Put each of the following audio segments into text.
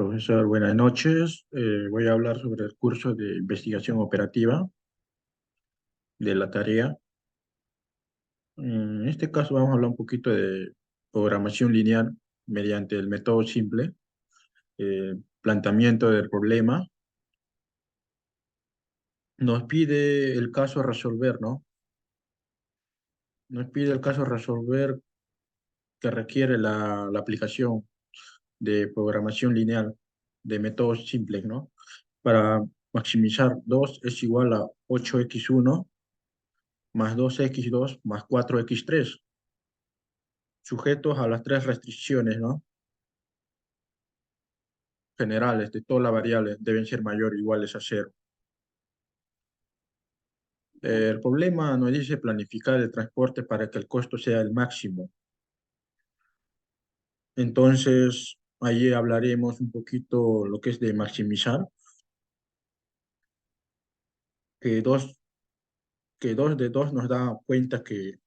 Profesor, buenas noches. Voy a hablar sobre el curso de investigación operativa de la tarea. En este caso vamos a hablar un poquito de programación lineal mediante el método simple, planteamiento del problema. Nos pide el caso a resolver, ¿no? Nos pide el caso a resolver que requiere la aplicación de programación lineal de métodos simples, ¿no? Para maximizar 2 es igual a 8x1 más 2x2 más 4x3 sujetos a las tres restricciones, ¿no? Generales de todas las variables deben ser mayores o iguales a cero. El problema nos dice planificar el transporte para que el costo sea el máximo. Entonces, ahí hablaremos un poquito lo que es de maximizar, que dos de dos nos da cuenta que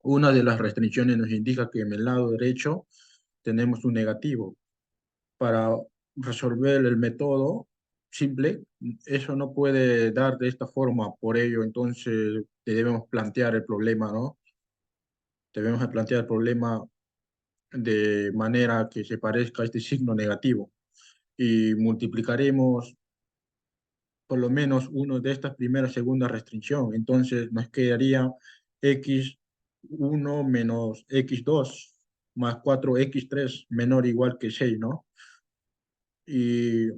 una de las restricciones nos indica que en el lado derecho tenemos un negativo. Para resolver el método simple, eso no puede dar de esta forma, por ello entonces debemos plantear el problema, ¿no? Debemos plantear el problema de manera que se parezca a este signo negativo y multiplicaremos por lo menos uno de estas primera segunda restricción, entonces nos quedaría x1 menos x2 más 4x3 menor o igual que 6, ¿no? Y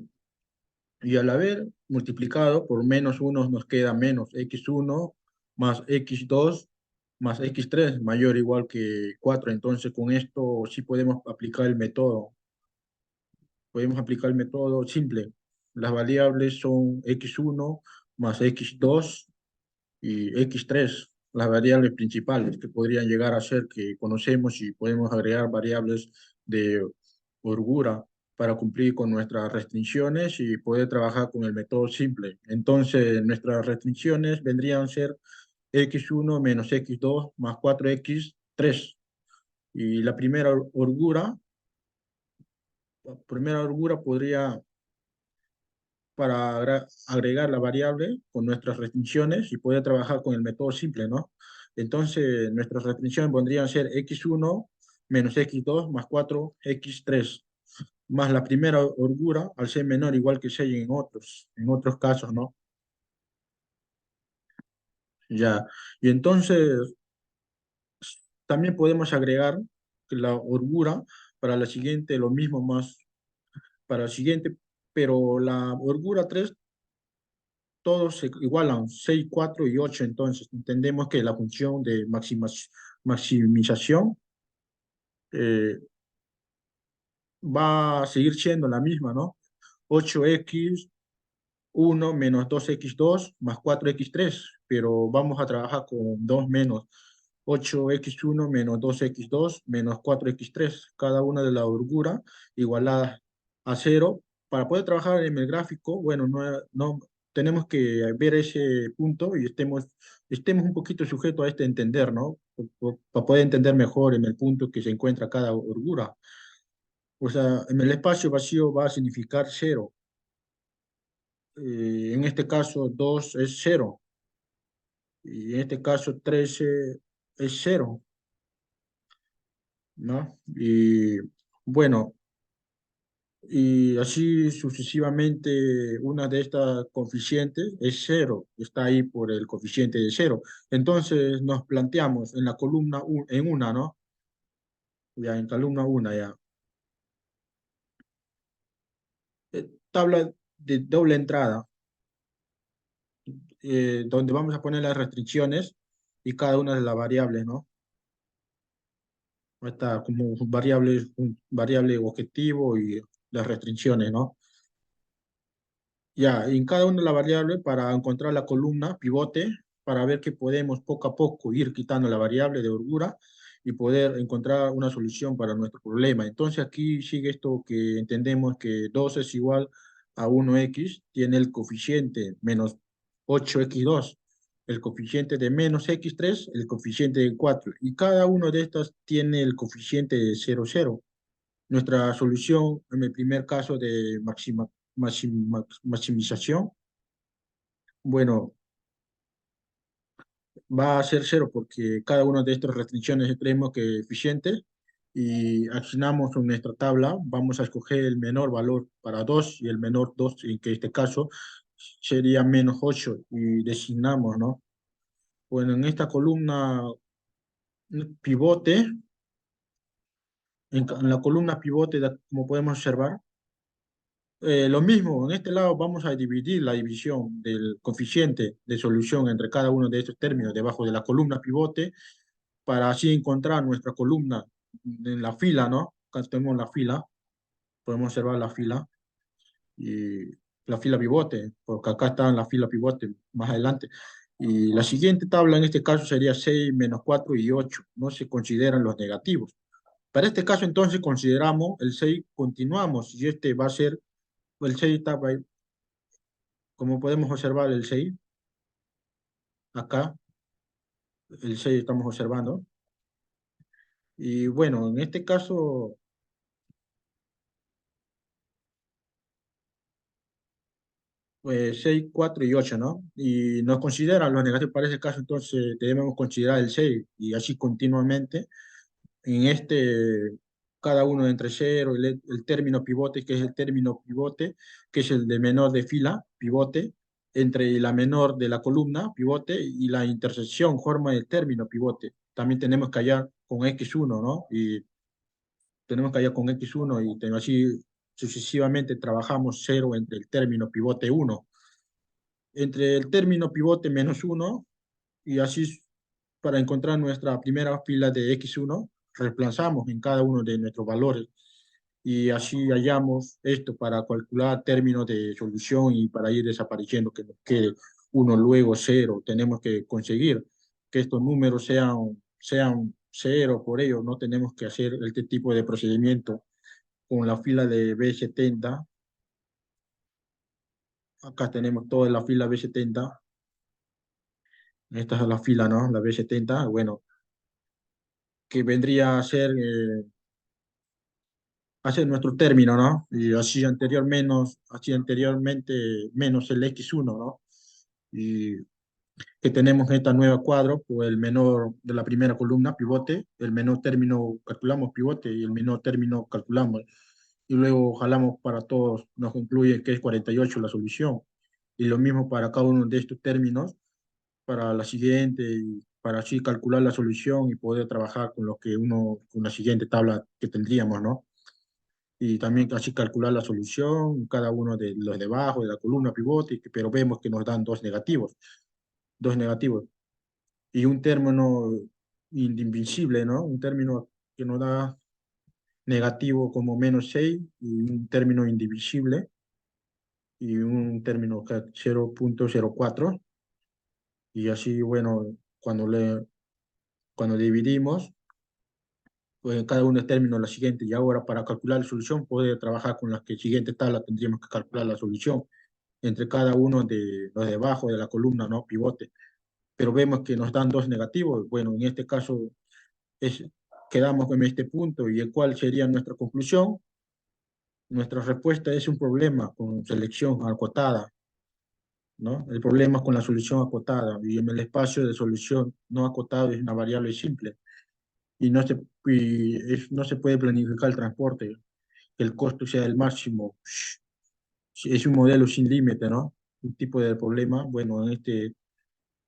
Y al haber multiplicado por menos uno nos queda menos x1 más x2 más x3 mayor o igual que 4. Entonces con esto sí podemos aplicar el método. Podemos aplicar el método simple. Las variables son x1 más x2 y x3, las variables principales que podrían llegar a ser que conocemos y podemos agregar variables de holgura para cumplir con nuestras restricciones y poder trabajar con el método simple. Entonces, nuestras restricciones vendrían a ser x1 menos x2 más 4x3. Y la primera holgura podría para agregar la variable con nuestras restricciones y poder trabajar con el método simple, ¿no? Entonces, nuestras restricciones podrían ser x1 menos x2 más 4x3, más la primera holgura al ser menor igual que 6 en otros casos, ¿no? Ya. Y entonces, también podemos agregar que la holgura para la siguiente, lo mismo más para la siguiente, pero la holgura 3 todos se igualan, 6 4 y 8 entonces entendemos que la función de maximización eh, va a seguir siendo la misma, ¿no? 8x1 menos 2x2 más 4x3, pero vamos a trabajar con 2 menos 8x1 menos 2x2 menos 4x3, cada una de la holgura igualada a cero. Para poder trabajar en el gráfico, bueno, no tenemos que ver ese punto y estemos un poquito sujetos a este entender, ¿no? Para poder entender mejor en el punto que se encuentra cada holgura. O sea, en el espacio vacío va a significar cero. En este caso, 2 es cero. Y en este caso, 13 es cero, ¿no? Y bueno, y así sucesivamente, una de estas coeficientes es cero, está ahí por el coeficiente de cero. Entonces nos planteamos en la columna, en una, ¿no? Ya, en columna una, ya. Tabla de doble entrada, donde vamos a poner las restricciones y cada una de las variables, ¿no? Está como un variable objetivo y las restricciones, ¿no? Ya, en cada una de las variables para encontrar la columna pivote, para ver que podemos poco a poco ir quitando la variable de holgura y poder encontrar una solución para nuestro problema. Entonces aquí sigue esto que entendemos que 2 es igual a 1x, tiene el coeficiente menos 8x2, el coeficiente de menos x3, el coeficiente de 4, y cada uno de estas tiene el coeficiente de 0, 0. Nuestra solución en el primer caso de maximización, bueno, va a ser cero porque cada una de estas restricciones tenemos que eficiente y accionamos en nuestra tabla, vamos a escoger el menor valor para 2 y el menor 2 en que este caso sería -8 y designamos, ¿no? Bueno, en esta columna pivote, en la columna pivote, como podemos observar, lo mismo, en este lado vamos a dividir la división del coeficiente de solución entre cada uno de estos términos debajo de la columna pivote para así encontrar nuestra columna en la fila, ¿no? Acá tenemos la fila, podemos observar la fila y la fila pivote, porque acá está en la fila pivote más adelante. Y la siguiente tabla en este caso sería 6, -4 y 8, no se consideran los negativos. Para este caso entonces consideramos el 6, continuamos, y este va a ser, el 6 está, como podemos observar el 6, acá, el 6 estamos observando. Y bueno, en este caso, pues 6, 4 y 8, ¿no? Y nos consideran los negativos para ese caso, entonces debemos considerar el 6 y así continuamente. En este, cada uno entre cero, el término pivote, que es el término pivote, que es el de menor de fila, pivote, entre la menor de la columna, pivote, y la intersección forma el término pivote. También tenemos que hallar con X1, ¿no? Y tenemos que hallar con X1 y así sucesivamente trabajamos cero entre el término pivote 1, entre el término pivote -1 y así para encontrar nuestra primera fila de X1, reemplazamos en cada uno de nuestros valores y así hallamos esto para calcular términos de solución y para ir desapareciendo que nos quede uno luego cero. Tenemos que conseguir que estos números sean cero, por ello no tenemos que hacer este tipo de procedimiento con la fila de B70. Acá tenemos toda la fila B70. Esta es la fila, ¿no? La B70. Bueno, que vendría a ser hacer nuestro término, ¿no? Y así anteriormente menos el X1, ¿no? Y que tenemos esta nueva cuadro, pues el menor de la primera columna, pivote, el menor término calculamos pivote y el menor término calculamos. Y luego jalamos para todos, nos concluye que es 48 la solución. Y lo mismo para cada uno de estos términos, para la siguiente, y para así calcular la solución y poder trabajar con lo que con la siguiente tabla que tendríamos, ¿no? Y también así calcular la solución, cada uno de los debajo de la columna pivote, pero vemos que nos dan dos negativos, y un término indivisible, ¿no? Un término que nos da negativo como -6 y un término indivisible y un término 0,04 y así, bueno, cuando, cuando dividimos, pues en cada uno de los términos la siguiente, y ahora para calcular la solución, poder trabajar con la que siguiente tabla tendríamos que calcular la solución entre cada uno de los debajo de la columna, ¿no? Pivote. Pero vemos que nos dan dos negativos. Bueno, en este caso es, quedamos con este punto y el cual sería nuestra conclusión. Nuestra respuesta es un problema con selección acotada, ¿no? El problema es con la solución acotada y en el espacio de solución no acotado es una variable simple y no se puede planificar el transporte, que el costo sea el máximo. Es un modelo sin límite, ¿no? Un tipo de problema, bueno, en este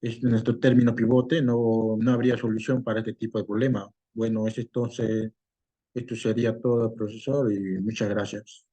es nuestro término pivote, no habría solución para este tipo de problema. Bueno, es entonces, esto sería todo, profesor, y muchas gracias.